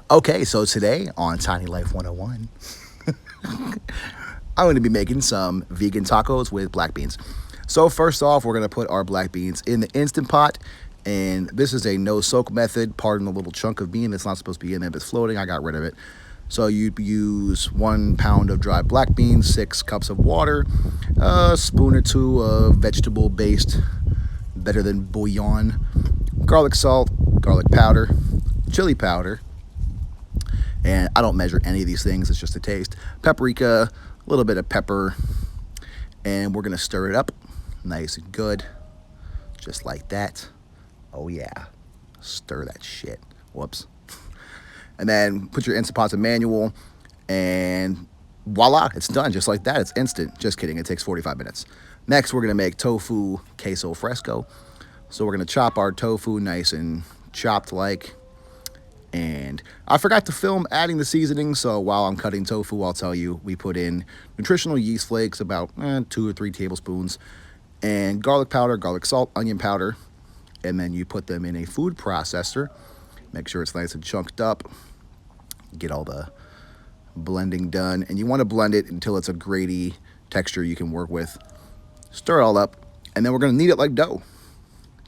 Okay, so today on TinyLife101, I'm going to be making some vegan tacos with black beans. So first off, we're going to put our black beans in the Instant Pot, and this is a no-soak method. Pardon the little chunk of bean that's not supposed to be in there, but it's floating. I got rid of it. So you use 1 pound of dried black beans, 6 cups of water, a spoon or 2 of vegetable-based, better than bouillon, garlic salt, garlic powder, chili powder, and I don't measure any of these things, it's just a taste. Paprika, a little bit of pepper, and we're gonna stir it up nice and good, just like that. Oh yeah, stir that shit. Whoops. And then put your Instant Pot to manual, and voila, it's done just like that. It's instant. Just kidding, it takes 45 minutes. Next, we're gonna make tofu queso fresco. So we're gonna chop our tofu nice and chopped like. And I forgot to film adding the seasoning, so while I'm cutting tofu, I'll tell you, we put in nutritional yeast flakes, about 2 or 3 tablespoons, and garlic powder, garlic salt, onion powder, and then you put them in a food processor. Make sure it's nice and chunked up. Get all the blending done, and you want to blend it until it's a gravy texture you can work with. Stir it all up, and then we're going to knead it like dough,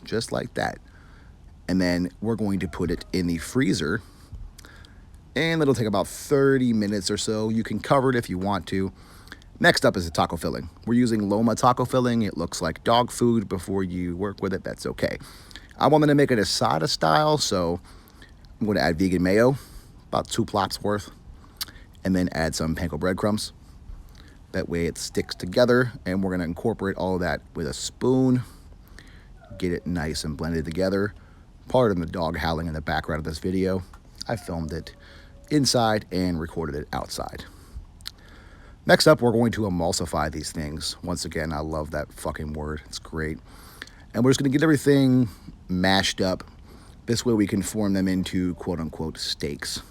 just like that. And then we're going to put it in the freezer, and it'll take about 30 minutes or so. You can cover it if you want to. Next up is the taco filling. We're using Loma taco filling. It looks like dog food. Before you work with it, that's okay. I wanted to make it ASADA style, so I'm going to add vegan mayo, about 2 plops worth, and then add some panko breadcrumbs. That way it sticks together, and we're going to incorporate all of that with a spoon. Get it nice and blended together. Pardon the dog howling in the background of this video. I filmed it inside and recorded it outside. Next up, we're going to emulsify these things. Once again, I love that fucking word. It's great. And we're just going to get everything mashed up. This way we can form them into quote-unquote steaks.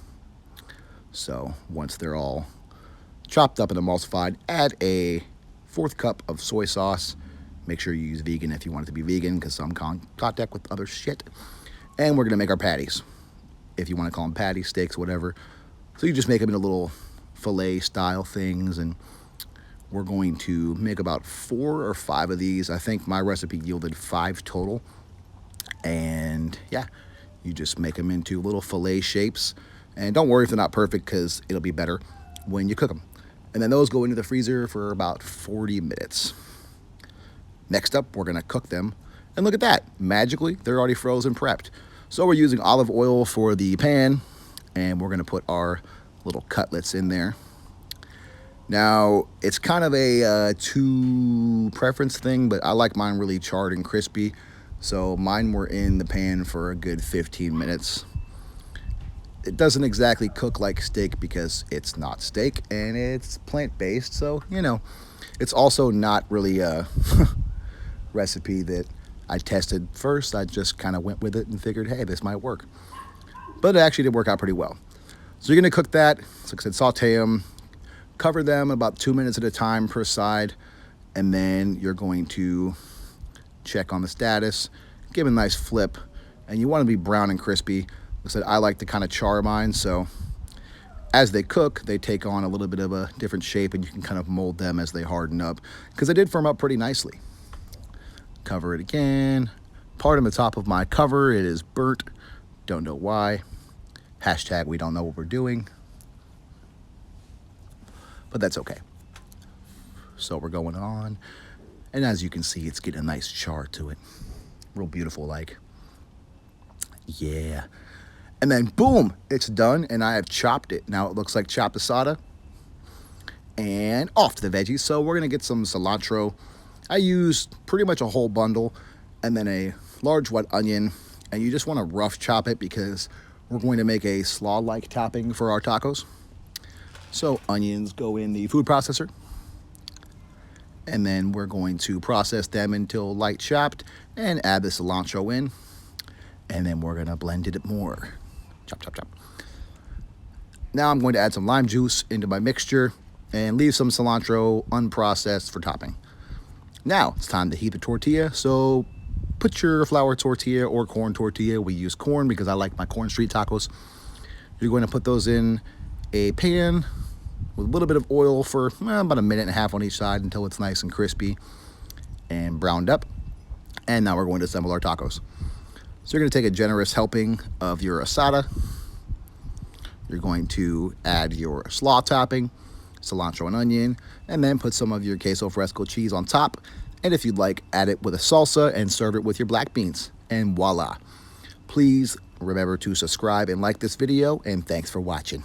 So once they're all chopped up and emulsified, add a 1/4 cup of soy sauce. Make sure you use vegan if you want it to be vegan, because some contact with other shit. And we're going to make our patties. If you want to call them patties, steaks, whatever. So you just make them into little fillet style things, and we're going to make about 4 or 5 of these. I think my recipe yielded 5 total. And yeah, you just make them into little fillet shapes. And don't worry if they're not perfect, because it'll be better when you cook them. And then those go into the freezer for about 40 minutes. Next up, we're going to cook them. And look at that. Magically, they're already frozen prepped. So we're using olive oil for the pan, and we're going to put our little cutlets in there. Now, it's kind of a two preference thing, but I like mine really charred and crispy. So mine were in the pan for a good 15 minutes. It doesn't exactly cook like steak because it's not steak and it's plant-based. So, you know, it's also not really a recipe that I tested first. I just kind of went with it and figured, hey, this might work. But it actually did work out pretty well. So you're going to cook that. So like I said, saute them, cover them about 2 minutes at a time per side, and then you're going to check on the status, give it a nice flip, and you want to be brown and crispy. Like I said, I like to kind of char mine, so as they cook, they take on a little bit of a different shape, and you can kind of mold them as they harden up, because they did firm up pretty nicely. Cover it again. Pardon the top of my cover, it is burnt. Don't know why. Hashtag we don't know what we're doing. But that's okay. So we're going on. And as you can see, it's getting a nice char to it. Real beautiful like. Yeah. And then boom, it's done, and I have chopped it. Now it looks like chopped ASADA. And off to the veggies. So we're going to get some cilantro. I used pretty much a whole bundle, and then a large white onion, and you just want to rough chop it because we're going to make a slaw-like topping for our tacos. So onions go in the food processor, and then we're going to process them until light chopped and add the cilantro in, and then we're going to blend it more. Chop, chop, chop. Now I'm going to add some lime juice into my mixture and leave some cilantro unprocessed for topping. Now it's time to heat the tortilla, so put your flour tortilla or corn tortilla. We use corn because I like my corn street tacos. You're going to put those in a pan with a little bit of oil for about a minute and a half on each side until it's nice and crispy and browned up. And now we're going to assemble our tacos. So you're going to take a generous helping of your asada. You're going to add your slaw topping, cilantro and onion, and then put some of your queso fresco cheese on top. And if you'd like, add it with a salsa and serve it with your black beans. And voila. Please remember to subscribe and like this video, and thanks for watching.